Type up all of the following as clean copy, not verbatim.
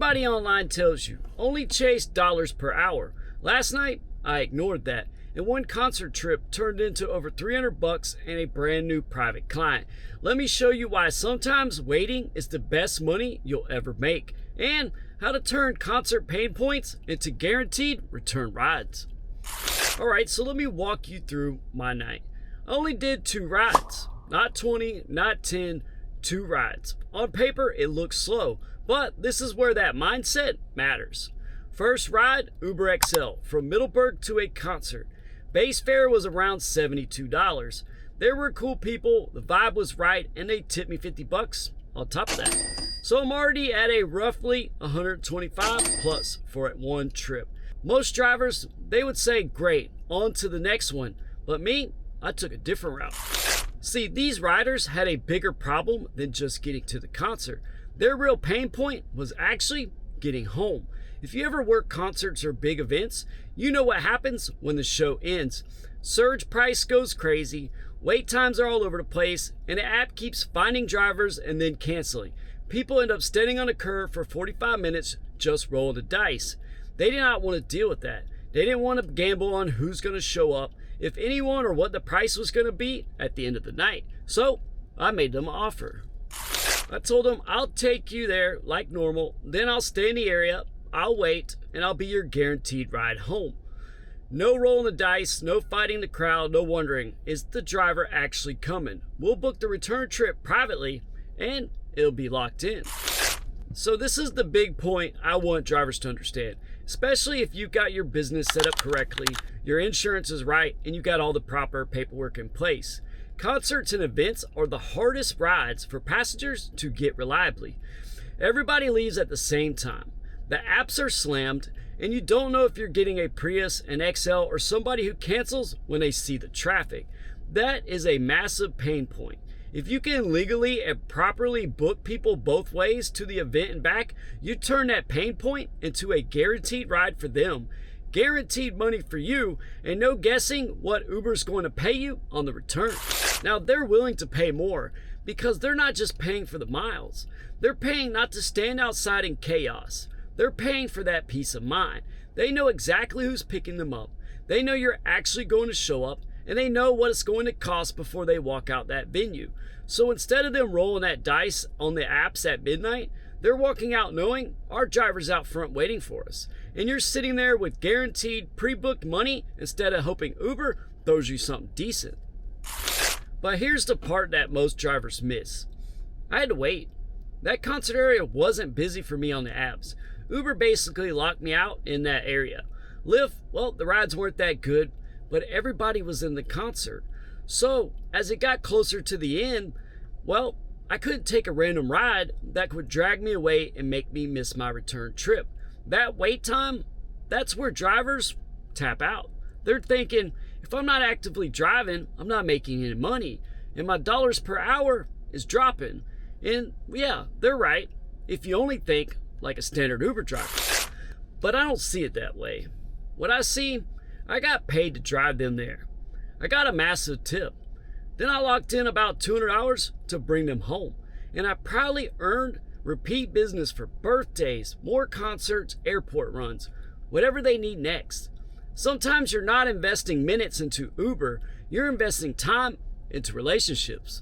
Everybody online tells you only chase dollars per hour. Last night, I ignored that, and one concert trip turned into over $300 and a brand new private client. Let me show you why sometimes waiting is the best money you'll ever make, and how to turn concert pain points into guaranteed return rides. Alright, so let me walk you through my night. I only did 2 rides, not 20, not 10, 2 rides. On paper, it looks slow, but this is where that mindset matters. First ride, Uber XL, from Middleburg to a concert. Base fare was around $72. There were cool people, the vibe was right, and they tipped me $50 on top of that. So I'm already at a roughly $125 plus for one trip. Most drivers, they would say, great, on to the next one. But me, I took a different route. See, these riders had a bigger problem than just getting to the concert. Their real pain point was actually getting home. If you ever work concerts or big events, you know what happens when the show ends. Surge price goes crazy, wait times are all over the place, and the app keeps finding drivers and then canceling. People end up standing on a curb for 45 minutes just rolling the dice. They did not want to deal with that. They didn't want to gamble on who's going to show up, if anyone, or what the price was going to be at the end of the night. So I made them an offer. I told them I'll take you there like normal, then I'll stay in the area, I'll wait, and I'll be your guaranteed ride home. No rolling the dice, no fighting the crowd, no wondering, is the driver actually coming? We'll book the return trip privately, and it'll be locked in. So this is the big point I want drivers to understand, especially if you've got your business set up correctly, your insurance is right, and you got all the proper paperwork in place. Concerts and events are the hardest rides for passengers to get reliably. Everybody leaves at the same time. The apps are slammed, and you don't know if you're getting a Prius, an XL, or somebody who cancels when they see the traffic. That is a massive pain point. If you can legally and properly book people both ways to the event and back, you turn that pain point into a guaranteed ride for them, guaranteed money for you, and no guessing what Uber's going to pay you on the return. Now, they're willing to pay more because they're not just paying for the miles. They're paying not to stand outside in chaos. They're paying for that peace of mind. They know exactly who's picking them up. They know you're actually going to show up, and they know what it's going to cost before they walk out that venue. So instead of them rolling that dice on the apps at midnight, they're walking out knowing our driver's out front waiting for us. And you're sitting there with guaranteed pre-booked money instead of hoping Uber throws you something decent. But here's the part that most drivers miss. I had to wait. That concert area wasn't busy for me on the apps. Uber basically locked me out in that area. Lyft, well, the rides weren't that good, but everybody was in the concert. So as it got closer to the end, well, I couldn't take a random ride that would drag me away and make me miss my return trip. That wait time, that's where drivers tap out. They're thinking, if I'm not actively driving, I'm not making any money, and my dollars per hour is dropping. And yeah, they're right, if you only think like a standard Uber driver. But I don't see it that way. What I see, I got paid to drive them there. I got a massive tip. Then I locked in about $200 to bring them home. And I proudly earned repeat business for birthdays, more concerts, airport runs, whatever they need next. Sometimes you're not investing minutes into Uber, you're investing time into relationships.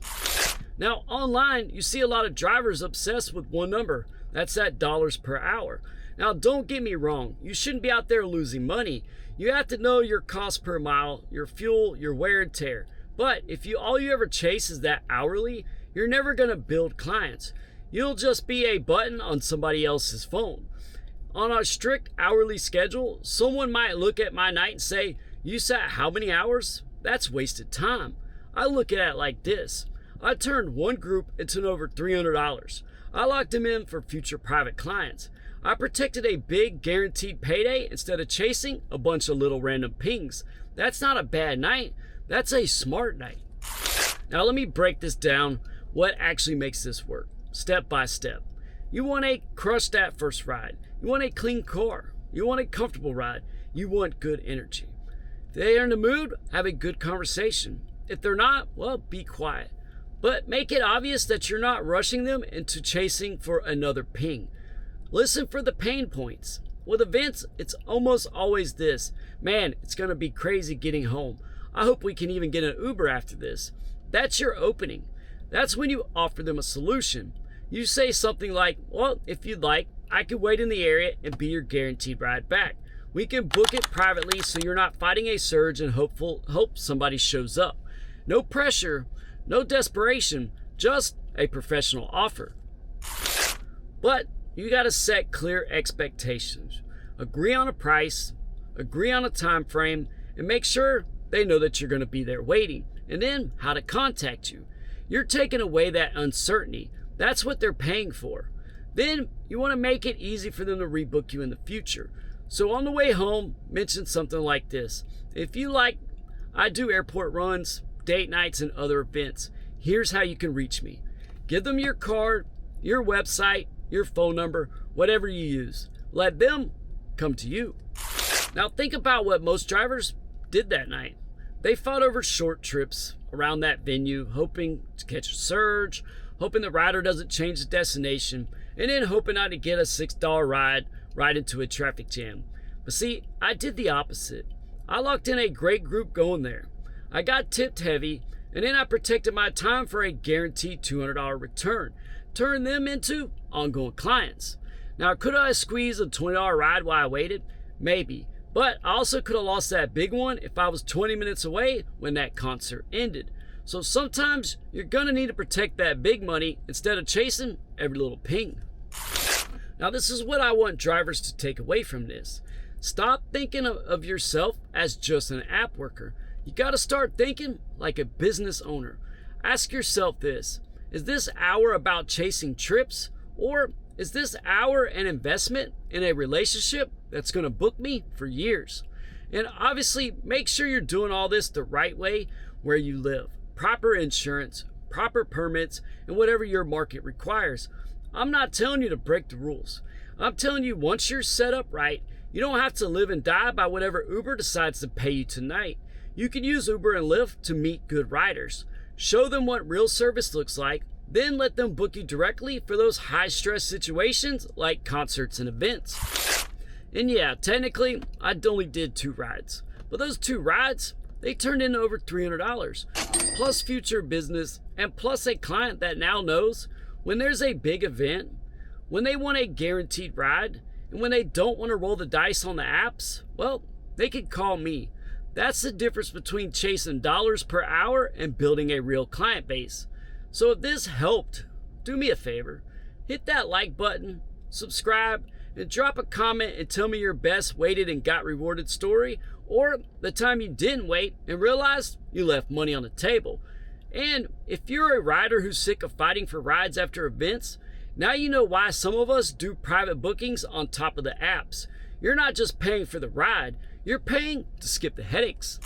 Now, online, you see a lot of drivers obsessed with one number. That's that dollars per hour. Now, don't get me wrong. You shouldn't be out there losing money. You have to know your cost per mile, your fuel, your wear and tear. But if all you ever chase is that hourly, you're never going to build clients. You'll just be a button on somebody else's phone. On a strict hourly schedule, someone might look at my night and say, you sat how many hours? That's wasted time. I look at it like this. I turned one group into over $300. I locked them in for future private clients. I protected a big guaranteed payday instead of chasing a bunch of little random pings. That's not a bad night. That's a smart night. Now let me break this down, what actually makes this work, step by step. You want to crush that first ride. You want a clean car. You want a comfortable ride. You want good energy. If they are in the mood, have a good conversation. If they're not, well, be quiet. But make it obvious that you're not rushing them into chasing for another ping. Listen for the pain points. With events, it's almost always this: man, it's going to be crazy getting home. I hope we can even get an Uber after this. That's your opening. That's when you offer them a solution. You say something like, well, if you'd like, I could wait in the area and be your guaranteed ride back. We can book it privately so you're not fighting a surge and hope somebody shows up. No pressure, no desperation, just a professional offer. But you got to set clear expectations. Agree on a price, agree on a time frame, and make sure they know that you're going to be there waiting, and then how to contact you. You're taking away that uncertainty. That's what they're paying for. Then you want to make it easy for them to rebook you in the future. So on the way home, mention something like this: if you like, I do airport runs, date nights, and other events. Here's how you can reach me. Give them your card, your website, your phone number, whatever you use. Let them come to you. Now think about what most drivers did that night. They fought over short trips around that venue, hoping to catch a surge, hoping the rider doesn't change the destination, and then hoping not to get a $6 ride right into a traffic jam. But see, I did the opposite. I locked in a great group going there. I got tipped heavy, and then I protected my time for a guaranteed $200 return, turned them into ongoing clients. Now, could I squeeze a $20 ride while I waited? Maybe. But I also could have lost that big one if I was 20 minutes away when that concert ended. So sometimes you're going to need to protect that big money instead of chasing every little ping. Now, this is what I want drivers to take away from this. Stop thinking of yourself as just an app worker. You got to start thinking like a business owner. Ask yourself this: is this hour about chasing trips, or is this hour an investment in a relationship that's going to book me for years? And obviously, make sure you're doing all this the right way where you live. Proper insurance, proper permits, and whatever your market requires. I'm not telling you to break the rules. I'm telling you, once you're set up right, you don't have to live and die by whatever Uber decides to pay you tonight. You can use Uber and Lyft to meet good riders. Show them what real service looks like, then let them book you directly for those high-stress situations like concerts and events. And yeah, technically, I only did 2 rides. But those 2 rides, they turned into over $300, plus future business, and plus a client that now knows when there's a big event, when they want a guaranteed ride, and when they don't want to roll the dice on the apps, well, they can call me. That's the difference between chasing dollars per hour and building a real client base. So if this helped, do me a favor. Hit that like button, subscribe, and drop a comment and tell me your best waited and got rewarded story, or the time you didn't wait and realized you left money on the table. And if you're a rider who's sick of fighting for rides after events, now you know why some of us do private bookings on top of the apps. You're not just paying for the ride, you're paying to skip the headaches.